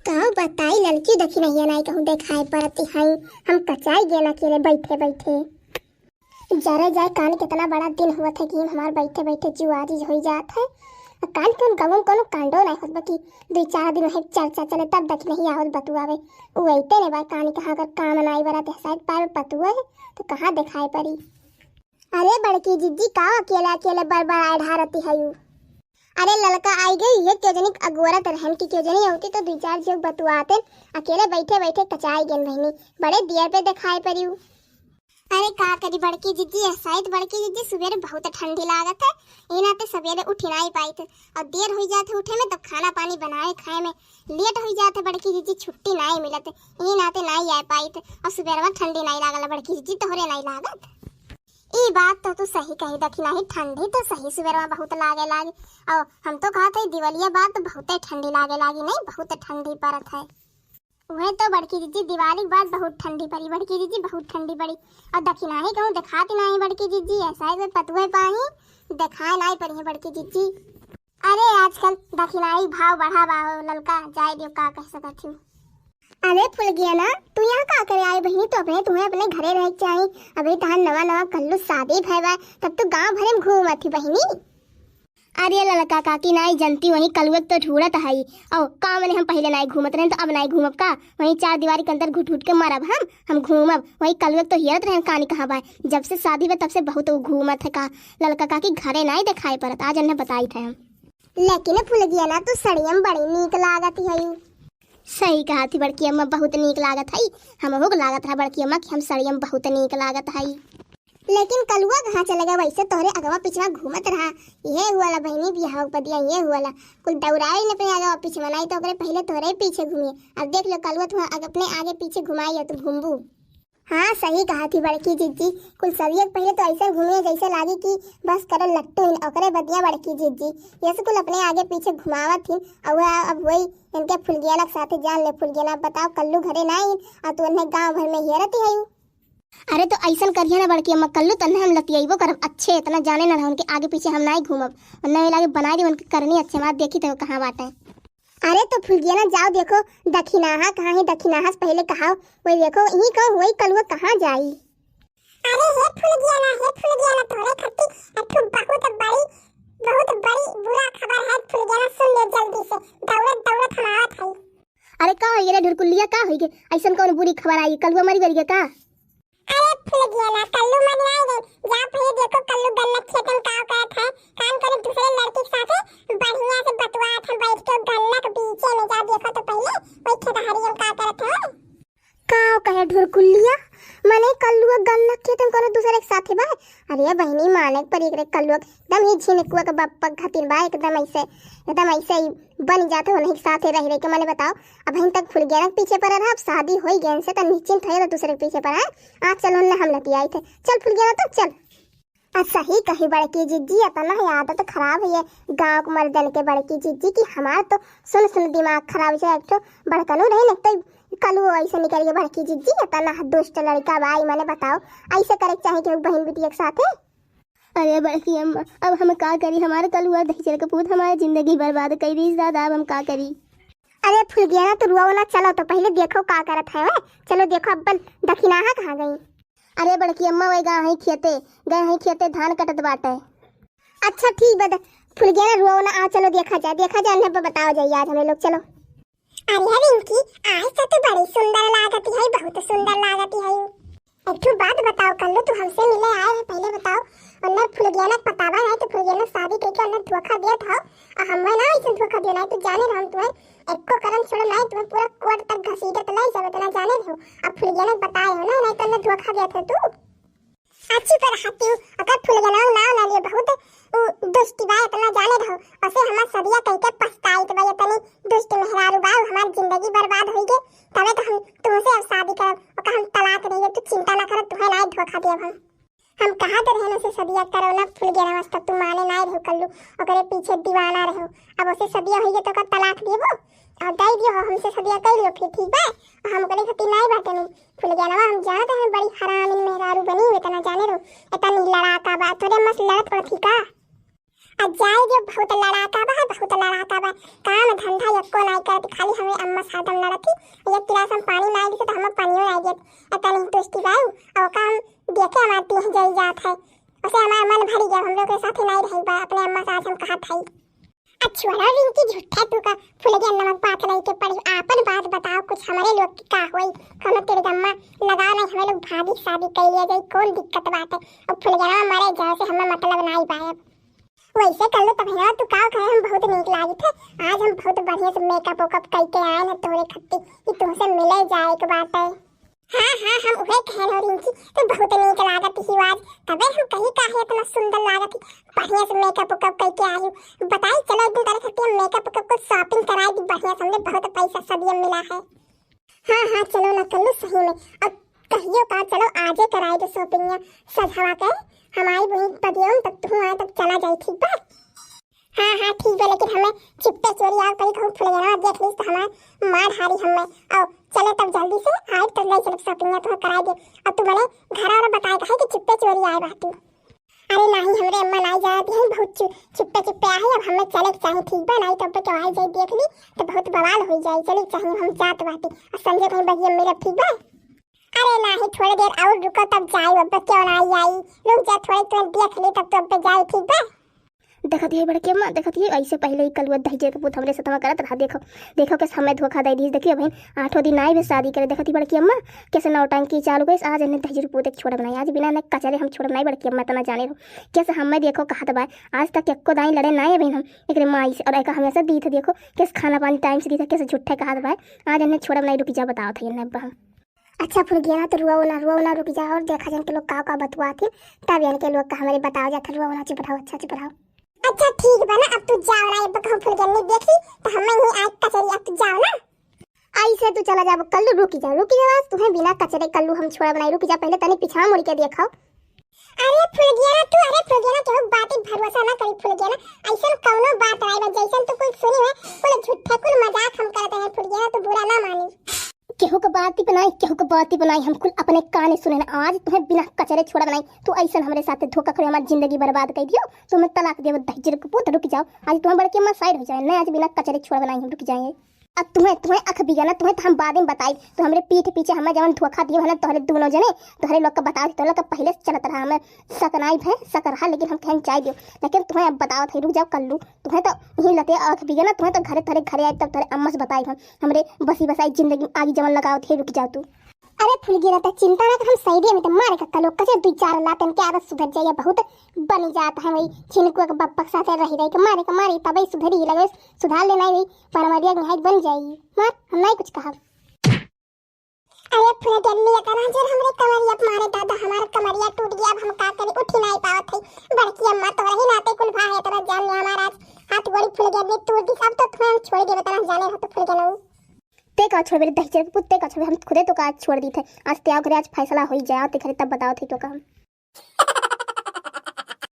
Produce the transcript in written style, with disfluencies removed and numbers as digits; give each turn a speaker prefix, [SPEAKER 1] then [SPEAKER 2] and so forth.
[SPEAKER 1] कहो बताई लड़की देखी नहीं नहीं कहूँ देखाई पड़ती है। हम कचाई गए अकेले बैठे बैठे जरा जाए कान कितना बड़ा दिन हुआ था कि हमारे बैठे बैठे जुआरी हो जात है। कान कौन गवम कोनो कांडो नहीं होत बाकी 2-4 दिन है चर्चा चले तब देख नहीं आवत बतुआवे उ अइते ने बा कान कहा अगर काम नहीं बरा ते साइड पार पतुआ है तो कहाँ दिखाई पड़ी। अरे बड़की जिज्जी का अकेले अकेले बरबर आए ढारती है। अरे लड़का आई गई ये क्यों जनी अगोरत रहन की क्यों जनी होती तो 2-4 जोग बतुआते अकेले बैठे बैठे कचाई गेन बहनी बड़े दियर पे दिखाई पड़ी। अरे का करी बड़की जिज्जी शायद बड़की जिज्जी सवेरे बहुत ठंडी लागत है ये नाते सवेरे उठ नहीं पाई थे और देर हो जाते उठे में तब खाना पानी बनाए खाए में लेट हो जाते बड़की जिज्जी छुट्टी नहीं मिलत ये नाते नहीं आ पाई थे और सवेरे में ठंडी नहीं लागल बड़की जिज्जी तोहरे नहीं लागत। ई बात तो तू सही कही दखी नहीं ठंडी तो सही सवेरे में बहुत लागे लागी और हम तो कहा था दिवालिया बात तो बहुत ठंडी लागे लागी नहीं बहुत ठंडी पड़त है। वह तो बड़की जीजी दिवाली बाद बहुत ठंडी पड़ी बड़की जीजी बहुत ठंडी पड़ी और दखी नहीं कहूँ दिखाती नहीं बड़की जीजी ऐसा है पतुए पाही दिखाए नहीं पड़ी है बड़की जीजी। अरे आजकल दखी नहीं भाव बढ़ा बाहो ललका जाए दियो का कह सकती हूँ। अरे फुल गया ना तू यहाँ का करे आई बहनी तो अपने तुम्हें अपने घरे रह चाहिए अभी तहां नवा नवा कल्लू शादी भैया तब तो गांव भरे में घूम थी बहनी। अरे लड़का काकी नहीं जनती वही कलुआ तो ढूंढत है और काम में हम पहले नहीं घूमत रहे तो अब नहीं घूमब का वही 4 दीवारी के अंदर घुट घुट के मरब हम घूमब वही कलुआ तो हिरत रहे कहानी कहाँ बा जब से शादी हुई तब से बहुत घूमत है का लड़का काकी घरे नहीं दिखाई पड़त आज उन्हें बताई थे हम। लेकिन फुल गया ना तू सड़ियम बड़ी नीक लागत है। सही कहा थी बड़की अम्मा बहुत नीक लागत है हमहू को लागत है बड़की अम्मा कि हम सड़ियम बहुत नीक लागत है। लेकिन कलुआ कहाँ चलेगा वैसे तोहरे अगवा पिछवा घूमत रहा ये हुआ बहनी बिहाव पदिया ये हुआ कुल दौड़ाई ने अपने अगवा पीछे मनाई तो पहले तोहरे पीछे घूमिए अब देख लो कलुआ तुम अपने आगे पीछे घुमाई है तो घूमबू। हाँ सही कहा थी बड़की जीजी कुल सभी पहले तो ऐसे घूमे जैसे लागी कि बस करो लट्टू ओकरे बदिया बड़की जीजी ये कुल अपने आगे पीछे घुमावा थी और अब वही इनके फुलगियाना के साथ जान ले फुलगियाना बताओ कल्लू घरे नहीं और तू उन्हें गाँव भर में हेरती है। अरे तो ऐसा करिए ना बड़की अम्मा कल्लू तो हम लतियबो करब अच्छे इतना जाने ना उनके आगे पीछे हम नहीं घूमब और नहीं लागे बना दी उनकी करनी अच्छे बात देखी तो कहाँ बात है। अरे तो फुलगिया ना जाओ देखो दखिनाहा कहाँ है दखिनाहा से पहले कहा वही देखो यही कहो वही कलुआ कहाँ जाई। अरे हे फुलगिया ना तोरे खट्टी अठू बहुत बड़ी बुरा खबर है फुलगिया ना सुन ले जल्दी से दौड़त हमारा था। अरे का हो गया ढुरकुलिया का हो गया ऐसा कौन बुरी खबर आई कलुआ मरी गई का। अरे फुलगिया ना कल्लू मर नहीं गए जा पहले देखो कल्लू गन्ना खेत में काम करत है काम करे दूसरे लड़की के साथ बढ़िया से बतवा था बैठ के गन्ना के पीछे में जा देखो तो पहले वही खेतहरी में काम करत है का कहे ढुरकुलिया माने कल्लू गन्ना खेत में कोनो दूसरे के साथ बा। अरे बहनी माने पर एक कल्लू एकदम ही झिनकुआ के बप्पा खातिर बा एकदम ऐसे ही बन जाते हो नहीं साथ रह के मैंने बताओ अब हम तक फुल गया पीछे पर रहा अब शादी हो गया से तो निश्चिंत है तो दूसरे के पीछे पर है आज चलो हम लती आई थे चल फुल गया तो चल। अच्छा ही कही बड़की जीजी इतना ही आदत तो खराब है गाँव के मर्दन के बड़की जीजी की हमारा तो सुन दिमाग खराब है एक तो बड़कनू रहे न तो कलू ऐसे निकल गए बड़की जीजी इतना दुष्ट लड़का भाई मैंने बताओ ऐसे करे चाहे कि बहन बेटी एक साथ है। अरे बड़की अम्मा अब हम का करी हमारे कलुआ दही चल के पूत हमारी जिंदगी बर्बाद कर दी दादा अब हम का करी। अरे फुल गया ना तो रुआ ना चलो तो पहले देखो का करत है चलो देखो अब दखिनाहा कहाँ गई। अरे बड़की अम्मा वही गए हैं खेते धान कटत बाटे। अच्छा ठीक बता फुल गया ना रुआ ना आ चलो देखा जाए उन्हें बताओ जाइए आज हमें लोग चलो। अरे रिंकी आज तो बड़ी सुंदर लागती है बहुत सुंदर लागती है एक बात बताओ कल्लू तू हमसे मिले आए है पहले बताओ उन्हें फुलगियाना पतावा है तो फुलगियाना शादी करके उन्हें धोखा दिया था और हमें ना ऐसे धोखा दिया नहीं तो जाने रहो तुम्हें एक को करम छोड़ो नहीं तुम्हें पूरा कोर्ट तक घसीटे तो नहीं सब इतना जाने रहो अब फुलगियाना बताए हो ना नहीं तो उन्हें धोखा दिया था तू अच्छी पर हाथी हूँ अगर फुलगियाना नाम ले लिया बहुत दुष्टी बात इतना जाने रहो ऐसे हमारा सदिया कह के पछताई तो भाई इतनी दुष्ट मेहरारू बाऊ हमारी जिंदगी बर्बाद हो गई तबे तो हम तुमसे अब शादी करब और हम तलाक देंगे तू चिंता ना कर तुम्हें नहीं धोखा दिया हम कहा तो रहने से सदिया करो ना फुल गया वास्ता तू माने ना रहो कल्लू और पीछे दीवाना रहो अब उसे सदिया हो गई तो का तलाक दियो और दे दियो हमसे सदिया कर लियो फिर ठीक बा और हम करे खातिर नहीं बाटे नहीं फुल गया ना हम जानते हैं बड़ी हरामी मेहरारू बनी हुई इतना जाने रो इतना लड़ाका बा थोड़े मस्त लड़त पड़ती का। जाए जो बहुत लड़ाका बा काम धंधा एको नहीं करती, खाली हमें अम्मा सादम लड़ती। एक गिलास हम पानी नहीं दी तो हम पानियो नहीं देत एता नहीं दोस्ती बाऊ और काम देखे हमार तीन जाई जात है। उसे हमारा मन भरी गया, हम लोग के साथ नहीं रही बा अपने अम्मा से आज हम कहा था। अच्छा रिंकी झूठा तू का फुल गया नमक बात नहीं के पड़ी, आपन बात बताओ कुछ हमारे लोग की का होई। हम तेरे अम्मा लगा नहीं, हमें लोग भाभी शादी कर लिया जाए, कौन दिक्कत बात है। और फुल गया मरे जाओ से हमें मतलब नहीं पाए वैसे कर लो। तब है तू का कहे हम बहुत नीक लागी थे, आज हम बहुत बढ़िया से मेकअप वेकअप करके आए हैं तोरे खत्ती कि तुमसे मिले जाए के बात है। हाँ हम उहे कह रहे रिंकी तो बहुत नीक लागत ही आज, तबे हम कहीं काहे इतना सुंदर लागत बढ़िया से मेकअप वेकअप करके आई हूँ। बताई चलो एक दिन तारे खत्ती हम मेकअप वेकअप को शॉपिंग कराई दी बढ़िया, हमने बहुत पैसा सदिया मिला है। हाँ चलो ना कर लो सही में, अब कहियो का चलो आजे कराई दो शॉपिंग या सजवा के हमारी बहन पदियों तक तू आए तक चला जाए ठीक बा। हाँ ठीक है, लेकिन हमें चिप्पे चोरी आओ कहीं कहूँ फुल गया देख लीस तो हमारे मार हारी हमें। और चलो तब जल्दी से आए तो ले चलो शॉपिंग तो कराई दे। और तू मैंने घर वाला बताया है कि चिप्पे चोरी आए बातू। अरे नहीं हमरे अम्मा नहीं जाती है, बहुत चिप्पे आए अब हमें चले चाहिए ठीक बा, नहीं तब तो आई जाए देख ली तो बहुत बवाल हो जाए। चलो चाहिए हम जात बाटी और संजय कहीं बगिया मेरा ठीक बा। अरे नहीं थोड़ी देर और रुको तब जाए, अब क्यों नहीं आई, रुक जा थोड़ी तो देख ली तब तो अब जाए ठीक बा।
[SPEAKER 2] देखती है बड़की अम्मा, देखती है ऐसे पहले ही कल दहेज के पुत हमरे सतमा करत रहा। देखो कैसे हमें धोखा दे दी। देखिए बहन 8 दिन आई भी शादी करे, देखती बड़की अम्मा कैसे नौटंकी चालू गई। आज इन्हें दहेज पुत एक छोड़ बनाई, आज बिना न कचरे हम छोड़ बनाई बड़की अम्मा तना जाने रहो कैसे हमें देखो कहा दबाए आज तक एको दाई लड़े नहीं बहन हम एक माई से और एक हमेशा दी थे। देखो कैसे खाना पानी टाइम से दी था, कैसे झूठे कहा दबाए आज इन्हें छोड़ बनाई। रुक जा बताओ था इन्हें अब्बा।
[SPEAKER 1] अच्छा फुल गया ना तो रुआ ना रुक जा और देखा जान के लोग का बतवा थे तब यानी के लोग का हमारे बताओ जाता रुआ ना चुप रहो अच्छा चुप रहो। अच्छा ठीक बना अब तू जाओ ना, अब हम फुल गया देखी तो हमें ही आज कचरी अब तू जाओ ना ऐसे तू चला जा कल्लू रुक जा आज तुम्हें बिना कचरे कल्लू हम छोड़ा बनाई। रुक जा पहले तने पीछा मुड़ के देखो। अरे फुल गया ना तू, अरे फुल गया ना केहू बात भरोसा ना करी फुल गया ना ऐसा कौनो बात राय जैसन तू कोई सुनी है कोई झूठा कोई मजाक हम करते हैं फुल गया ना तो बुरा ना मानी।
[SPEAKER 2] केहू के बात ही बनाई हम कुल अपने कान सुने ना। आज तुम्हें बिना कचरे छोड़ा बनाई तू ऐसा हमारे साथ धोखा करे हमारी जिंदगी बर्बाद कर दियो तो मैं तलाक दे दहेज के पुत। रुक जाओ आज तुम्हें बड़के अम्मा साइड हो जाए ना, आज बिना कचरे छोड़ा बनाई हम रुक जाएंगे। अब तुम्हें अख बिया ना तुम्हें तो हम बाद में बताई तो हमारे पीठ पीछे हमें जवन धोखा दियो है ना तोहरे दोनों जने तोहरे लोग का बता तो लोग का पहले से चलत रहा हमें सकनाई है सक रहा लेकिन हम खेन चाय दियो लेकिन तुम्हें अब बताओ थे। रुक जाओ कल्लू तुम्हें तो यही लते अख बिया ना तुम्हें तो घरे आए तब तोहरे अम्मा से बताई हम हमरे बसी बसाई जिंदगी आगे जवन लगाओ थे। रुक जाओ तू।
[SPEAKER 1] अरे फुल गिरा था चिंता ना हम सही दे में तो मारे का लोग कसे 2-4 लातन के आदत सुधर जाए बहुत बनी जाता है वही छिनकुआ के बप्पा साथ रही के मारे तब सुधर ही लगे सुधार लेना ही परमरिया निहायत बन जाएगी मार हम नहीं कुछ कहा। अरे फुल गल्ली करा जर हमरे कमरिया मारे दादा हमारा कमरिया टूट गया अब हम का करे उठ नहीं पावत है। बड़की अम्मा तो रही नाते कुल भाई तेरा जान ले हमारा हाथ गोड़ी फुल गया टूट दी सब तो तुम्हें छोड़ दे तना जाने हो तो फुल गया
[SPEAKER 2] ते का छोड़ मेरे दहेज पुत्ते का छोड़ हम खुदे तो का छोड़ दी थे। आज त्याग करे आज फैसला हो ही जाए ते खरे तब बताओ थे तो का हम